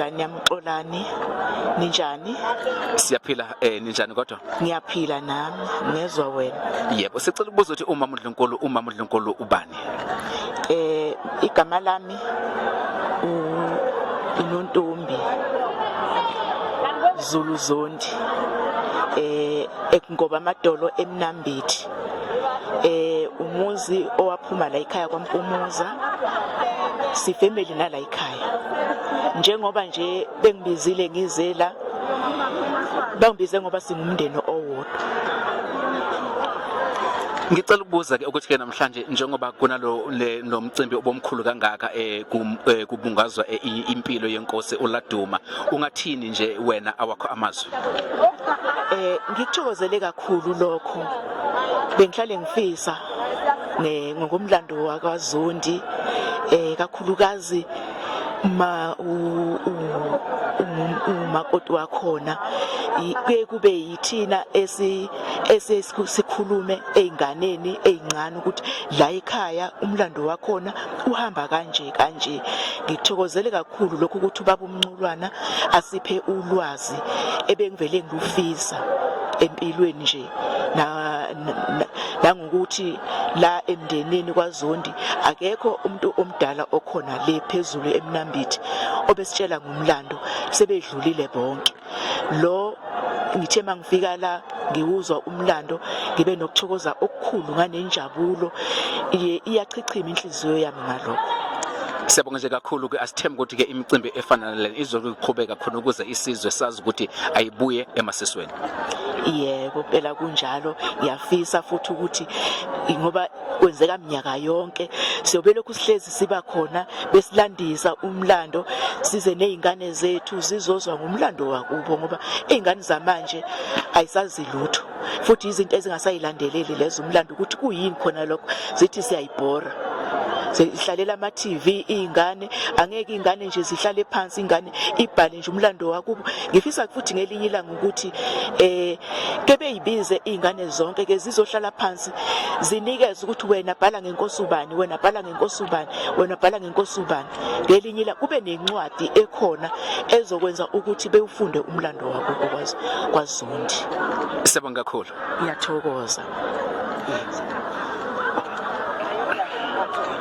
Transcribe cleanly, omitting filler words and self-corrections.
ngane yamxolani ninjani? Siyaphila ninjani kodwa? Ngiyaphila nami ngezwe wena. Yebo, sicela ukubuza ukuthi umama uNdlunkulu ubani? Igama lami uNontombi Zulu Zondi. Ngoba amadolo eMnambithi. Umuzi owaphuma la ekhaya kwaMpumuza. Sifamily nala ekhaya. Njengoba nje bengibizile ngizela bangibize ngoba singumndeni owodwa. Ngicela ukubuza ke ukuthi ke namhlanje njengoba kunalo lo mcimbi obomkhulu kangaka kubungazwa impilo yenkosi uLaduma, ungathini nje wena awakho amazwi? Ngikuthokozele kakhulu lokho. Bengihlale ngifisa ngomlando wakwaZondi kakhulukazi umakoti wakhona kube yithina sikhulume einganeni eincane ukuthi la ekhaya umlando wakhona uhamba kanje. Ngikuthokozele kakhulu lokho ukuthi ubaba uMnculwana asiphe ulwazi ebengivele ngilufisa empilweni nje nangokuthi la emndenini kwaZondi akekho umuntu omdala okhona le phezulu eMnambithi obesitshela ngomlando, sebedlulile bonke. Lo ngithe mangifika la ngiwuzwa umlando ngibe nokuthokoza okukhulu nganenjabulo, iyachichima inhliziyo yami ngalokho. Siyabonga nje kakhulu ke, asithembe ukuthi ke imicimbi efana nale izoqhubeka khona ukuze isizwe sazi ukuthi ayibuye emasisweni. Yebo phela kunjalo. Ngiyafisa futhi ukuthi ngoba kwenzeka minyaka yonke siyobe lokhu sihlezi siba khona besilandisa umlando, size nezingane zethu zizozwa ngomlando wakubo ngoba izingane zamanje ayisazi lutho, futhi izinto ezingasayilandeleli lezo umlando ukuthi kuyini khona lokho zithi siyayibhora. Sihlalela ama TV izingane, angeke izingane nje zihlale phansi, ingane ibhale nje umlando wakubo. Ngifisa futhi ngelinye ilanga ukuthi kebe yibize izingane zonke ke zizohlala phansi zinikeze ukuthi wena bhala ngenkosi ubani, wena bhala ngenkosi ubani, wena bhala ngenkosi ubani. Ngelinye ilanga kube nencwadi ekhona ezokwenza ukuthi bewufunde umlando wakubo kwaZondi. Siyabonga kakhulu. Ngiyathokoza.